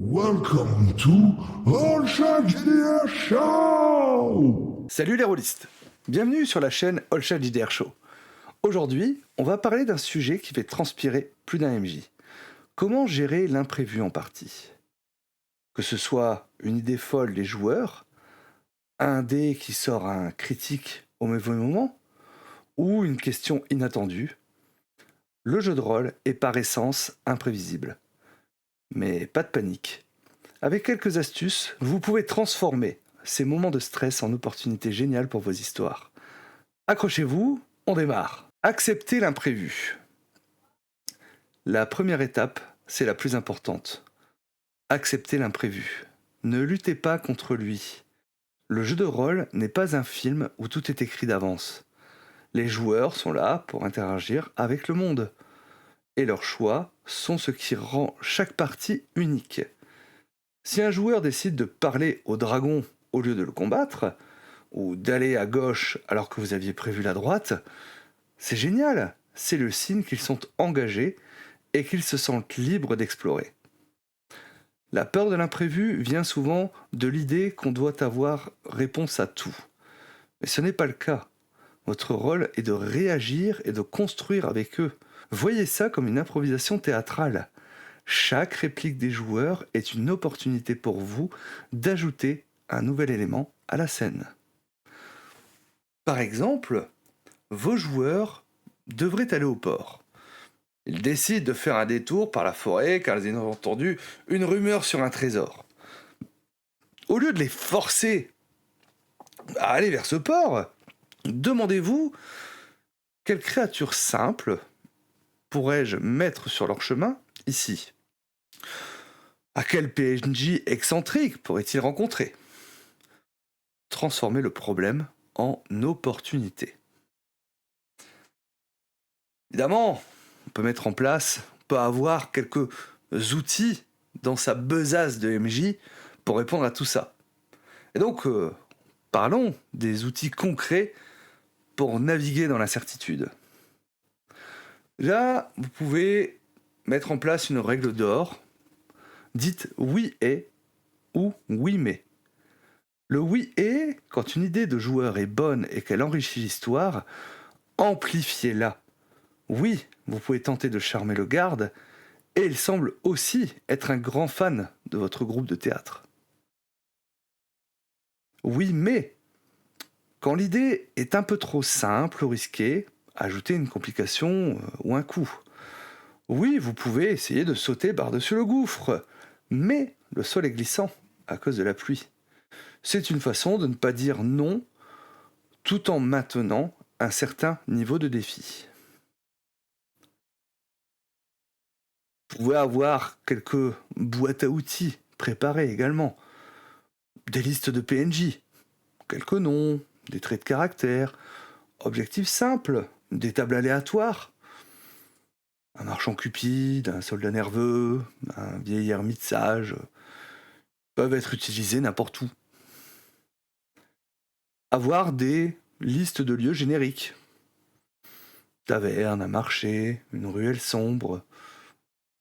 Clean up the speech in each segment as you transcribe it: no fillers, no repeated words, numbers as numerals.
Welcome to All JDR Show! Salut les rôlistes, bienvenue sur la chaîne All JDR Show. Aujourd'hui, on va parler d'un sujet qui fait transpirer plus d'un MJ. Comment gérer l'imprévu en partie? Que ce soit une idée folle des joueurs, un dé qui sort un critique au mauvais moment, ou une question inattendue, le jeu de rôle est par essence imprévisible. Mais pas de panique. Avec quelques astuces, vous pouvez transformer ces moments de stress en opportunités géniales pour vos histoires. Accrochez-vous, on démarre. Accepter l'imprévu. La première étape, c'est la plus importante. Accepter l'imprévu. Ne luttez pas contre lui. Le jeu de rôle n'est pas un film où tout est écrit d'avance. Les joueurs sont là pour interagir avec le monde. Et leurs choix sont ce qui rend chaque partie unique. Si un joueur décide de parler au dragon au lieu de le combattre, ou d'aller à gauche alors que vous aviez prévu la droite, c'est génial, c'est le signe qu'ils sont engagés et qu'ils se sentent libres d'explorer. La peur de l'imprévu vient souvent de l'idée qu'on doit avoir réponse à tout. Mais ce n'est pas le cas. Votre rôle est de réagir et de construire avec eux. Voyez ça comme une improvisation théâtrale. Chaque réplique des joueurs est une opportunité pour vous d'ajouter un nouvel élément à la scène. Par exemple, vos joueurs devraient aller au port. Ils décident de faire un détour par la forêt car ils ont entendu une rumeur sur un trésor. Au lieu de les forcer à aller vers ce port, demandez-vous quelle créature simple pourrais-je mettre sur leur chemin ici? À quel PNJ excentrique pourrait-il rencontrer? Transformez le problème en opportunité. Évidemment, on peut avoir quelques outils dans sa besace de MJ pour répondre à tout ça. Et donc, parlons des outils concrets pour naviguer dans l'incertitude. Là, vous pouvez mettre en place une règle d'or, dite oui et ou oui mais. Le oui et, quand une idée de joueur est bonne et qu'elle enrichit l'histoire, amplifiez-la. Oui, vous pouvez tenter de charmer le garde, et il semble aussi être un grand fan de votre groupe de théâtre. Oui mais, quand l'idée est un peu trop simple ou risquée, ajoutez une complication ou un coup. Oui, vous pouvez essayer de sauter par-dessus le gouffre, mais le sol est glissant à cause de la pluie. C'est une façon de ne pas dire non tout en maintenant un certain niveau de défi. Vous pouvez avoir quelques boîtes à outils préparées également, des listes de PNJ, quelques noms, des traits de caractère, objectifs simples, des tables aléatoires. Un marchand cupide, un soldat nerveux, un vieil ermite sage peuvent être utilisés n'importe où. Avoir des listes de lieux génériques. Taverne, un marché, une ruelle sombre,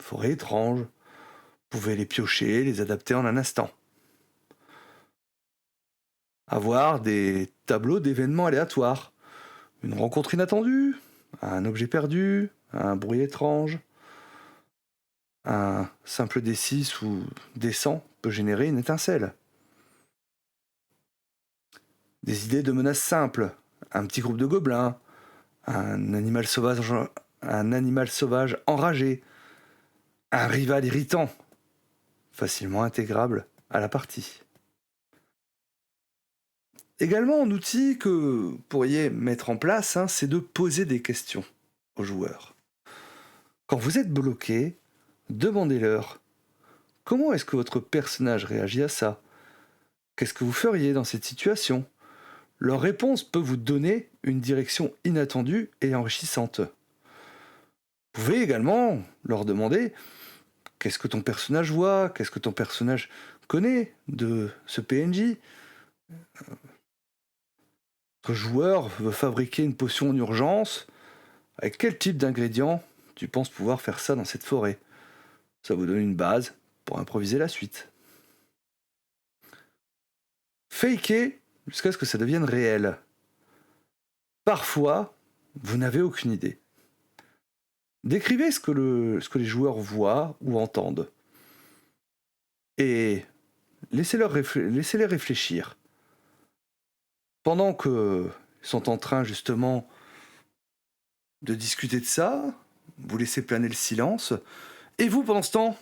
forêt étrange. Vous pouvez les piocher, les adapter en un instant. Avoir des tableaux d'événements aléatoires. Une rencontre inattendue, un objet perdu, un bruit étrange. Un simple D6 ou D100 peut générer une étincelle. Des idées de menaces simples, un petit groupe de gobelins, un animal sauvage enragé, un rival irritant, facilement intégrable à la partie. Également, un outil que vous pourriez mettre en place, c'est de poser des questions aux joueurs. Quand vous êtes bloqué, demandez-leur comment est-ce que votre personnage réagit à ça? Qu'est-ce que vous feriez dans cette situation? Leur réponse peut vous donner une direction inattendue et enrichissante. Vous pouvez également leur demander qu'est-ce que ton personnage voit, qu'est-ce que ton personnage connaît de ce PNJ. Votre joueur veut fabriquer une potion en urgence. Avec quel type d'ingrédients tu penses pouvoir faire ça dans cette forêt? Ça vous donne une base pour improviser la suite. Faker jusqu'à ce que ça devienne réel. Parfois, vous n'avez aucune idée. Décrivez ce que les joueurs voient ou entendent. Et laissez-les réfléchir. Pendant qu'ils sont en train justement de discuter de ça, vous laissez planer le silence, et vous, pendant ce temps,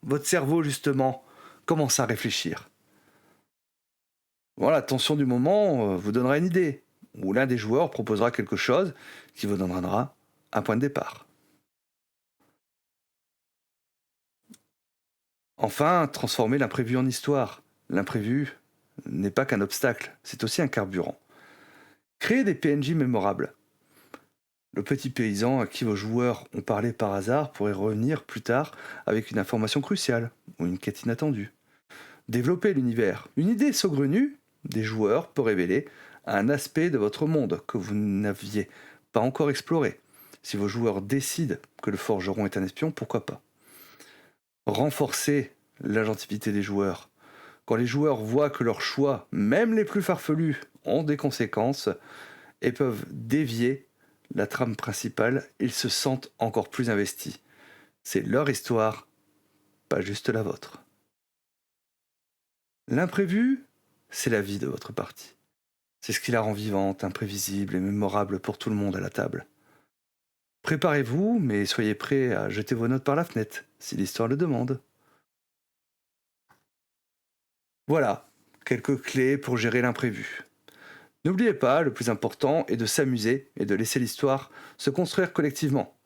votre cerveau justement commence à réfléchir. Voilà, la tension du moment vous donnera une idée, ou l'un des joueurs proposera quelque chose qui vous donnera un point de départ. Enfin, transformez l'imprévu en histoire. L'imprévu n'est pas qu'un obstacle, c'est aussi un carburant. Créez des PNJ mémorables. Le petit paysan à qui vos joueurs ont parlé par hasard pourrait revenir plus tard avec une information cruciale ou une quête inattendue. Développez l'univers. Une idée saugrenue des joueurs peut révéler un aspect de votre monde que vous n'aviez pas encore exploré. Si vos joueurs décident que le forgeron est un espion, pourquoi pas ? Renforcez l'agentivité des joueurs. Quand les joueurs voient que leurs choix, même les plus farfelus, ont des conséquences et peuvent dévier la trame principale, ils se sentent encore plus investis. C'est leur histoire, pas juste la vôtre. L'imprévu, c'est la vie de votre partie. C'est ce qui la rend vivante, imprévisible et mémorable pour tout le monde à la table. Préparez-vous, mais soyez prêts à jeter vos notes par la fenêtre, si l'histoire le demande. Voilà, quelques clés pour gérer l'imprévu. N'oubliez pas, le plus important est de s'amuser et de laisser l'histoire se construire collectivement.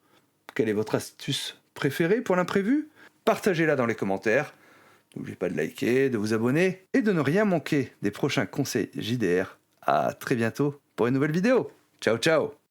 Quelle est votre astuce préférée pour l'imprévu ? Partagez-la dans les commentaires. N'oubliez pas de liker, de vous abonner et de ne rien manquer des prochains conseils JDR. À très bientôt pour une nouvelle vidéo. Ciao ciao.